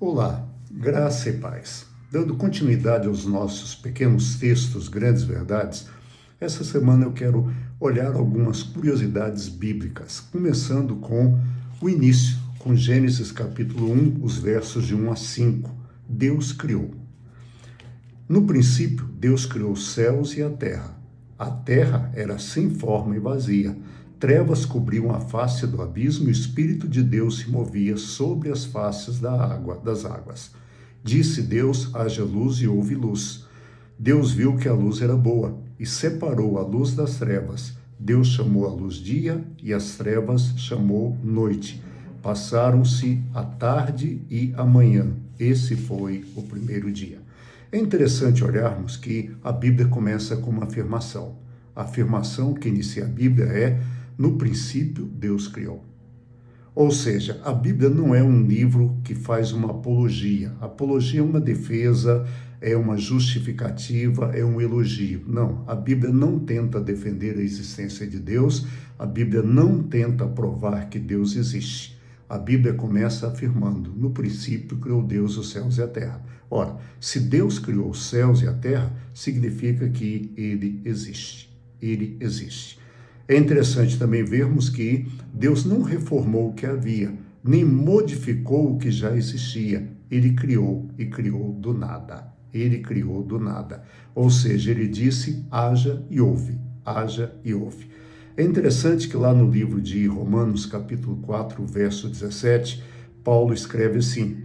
Olá, graça e paz. Dando continuidade aos nossos pequenos textos, grandes verdades, essa semana eu quero olhar algumas curiosidades bíblicas, começando com o início, com Gênesis capítulo 1, os versos de 1 a 5. Deus criou. No princípio, Deus criou os céus e a terra. A terra era sem forma e vazia. Trevas cobriam a face do abismo e o Espírito de Deus se movia sobre as faces das águas. Disse Deus, haja luz e houve luz. Deus viu que a luz era boa e separou a luz das trevas. Deus chamou a luz dia e as trevas chamou noite. Passaram-se a tarde e a manhã. Esse foi o primeiro dia. É interessante olharmos que a Bíblia começa com uma afirmação. A afirmação que inicia a Bíblia é: no princípio, Deus criou. Ou seja, a Bíblia não é um livro que faz uma apologia. Apologia é uma defesa, é uma justificativa, é um elogio. Não, a Bíblia não tenta defender a existência de Deus, a Bíblia não tenta provar que Deus existe. A Bíblia começa afirmando: no princípio criou Deus os céus e a terra. Ora, se Deus criou os céus e a terra, significa que Ele existe. Ele existe. É interessante também vermos que Deus não reformou o que havia, nem modificou o que já existia. Ele criou e criou do nada. Ele criou do nada. Ou seja, ele disse: haja e houve. Haja e houve. É interessante que lá no livro de Romanos, capítulo 4, verso 17, Paulo escreve assim: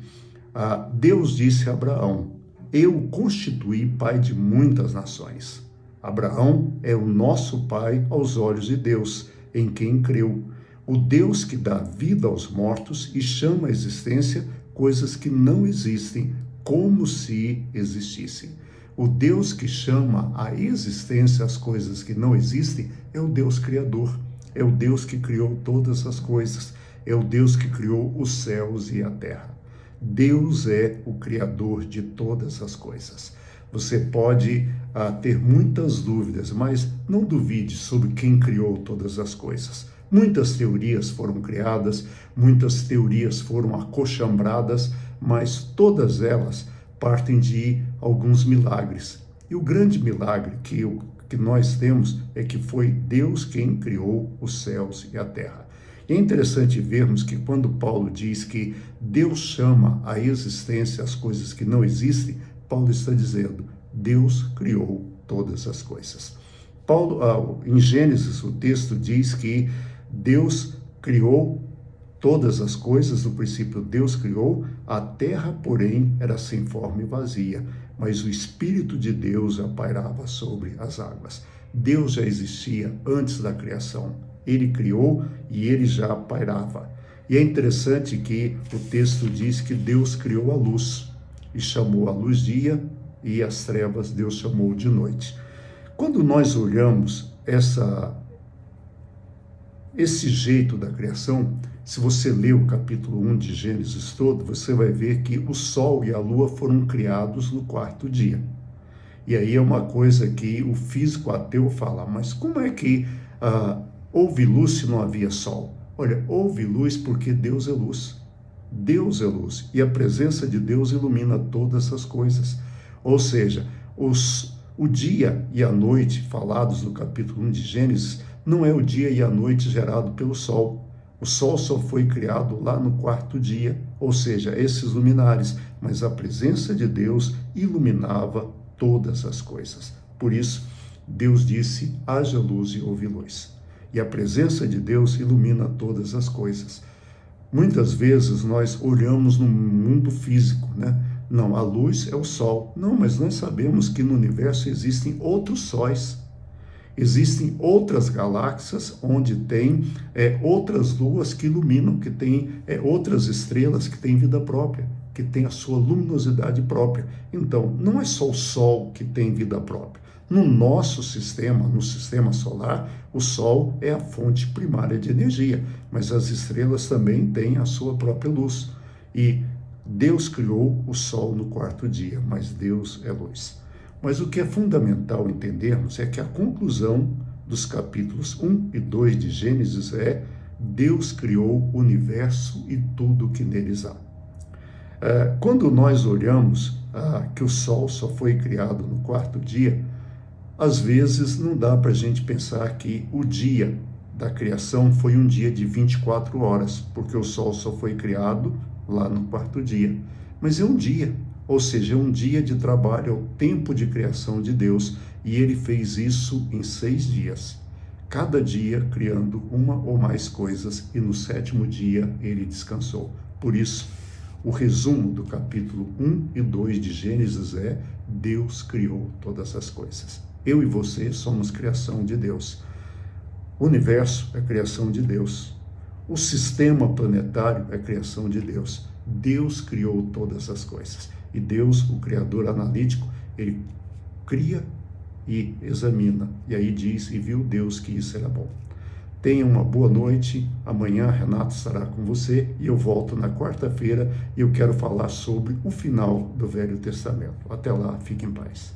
Deus disse a Abraão: eu o constituí pai de muitas nações. Abraão é o nosso pai aos olhos de Deus, em quem creu. O Deus que dá vida aos mortos e chama à existência coisas que não existem, como se existissem. O Deus que chama à existência as coisas que não existem é o Deus Criador. É o Deus que criou todas as coisas. É o Deus que criou os céus e a terra. Deus é o Criador de todas as coisas. Você pode ter muitas dúvidas, mas não duvide sobre quem criou todas as coisas. Muitas teorias foram criadas, muitas teorias foram acochambradas, mas todas elas partem de alguns milagres. E o grande milagre que nós temos é que foi Deus quem criou os céus e a terra. E é interessante vermos que quando Paulo diz que Deus chama à existência as coisas que não existem, Paulo está dizendo: Deus criou todas as coisas. Paulo, em Gênesis, o texto diz que Deus criou todas as coisas. No princípio, Deus criou, a terra, porém, era sem forma e vazia, mas o Espírito de Deus já pairava sobre as águas. Deus já existia antes da criação. Ele criou e ele já pairava. E é interessante que o texto diz que Deus criou a luz e chamou a luz dia, e as trevas Deus chamou de noite. Quando nós olhamos esse jeito da criação, se você ler o capítulo 1 de Gênesis todo, você vai ver que o sol e a lua foram criados no quarto dia. E aí é uma coisa que o físico ateu fala: mas como é que houve luz se não havia sol? Olha, houve luz porque Deus é luz. Deus é luz, e a presença de Deus ilumina todas as coisas. Ou seja, o dia e a noite falados no capítulo 1 de Gênesis não é o dia e a noite gerado pelo sol. O sol só foi criado lá no quarto dia, ou seja, esses luminares, mas a presença de Deus iluminava todas as coisas. Por isso, Deus disse: haja luz e houve luz. E a presença de Deus ilumina todas as coisas. Muitas vezes nós olhamos no mundo físico, né? Não, a luz é o sol. Não, mas nós sabemos que no universo existem outros sóis. Existem outras galáxias onde tem outras luas que iluminam, que tem outras estrelas que têm vida própria, que têm a sua luminosidade própria. Então, não é só o Sol que tem vida própria. No nosso sistema, no sistema solar, o Sol é a fonte primária de energia, mas as estrelas também têm a sua própria luz. E Deus criou o Sol no quarto dia, mas Deus é luz. Mas o que é fundamental entendermos é que a conclusão dos capítulos 1 e 2 de Gênesis é: Deus criou o universo e tudo que neles há. Quando nós olhamos que o sol só foi criado no quarto dia, às vezes não dá para a gente pensar que o dia da criação foi um dia de 24 horas, porque o sol só foi criado lá no quarto dia. Mas é um dia, ou seja, é um dia de trabalho, é o tempo de criação de Deus, e ele fez isso em 6 dias. Cada dia criando uma ou mais coisas, e no 7º dia ele descansou. Por isso, o resumo do capítulo 1 e 2 de Gênesis é: Deus criou todas as coisas. Eu e você somos criação de Deus. O universo é criação de Deus. O sistema planetário é criação de Deus. Deus criou todas as coisas. E Deus, o Criador analítico, ele cria e examina. E aí diz: e viu Deus que isso era bom. Tenha uma boa noite. Amanhã Renato estará com você e eu volto na quarta-feira e eu quero falar sobre o final do Velho Testamento. Até lá, fique em paz.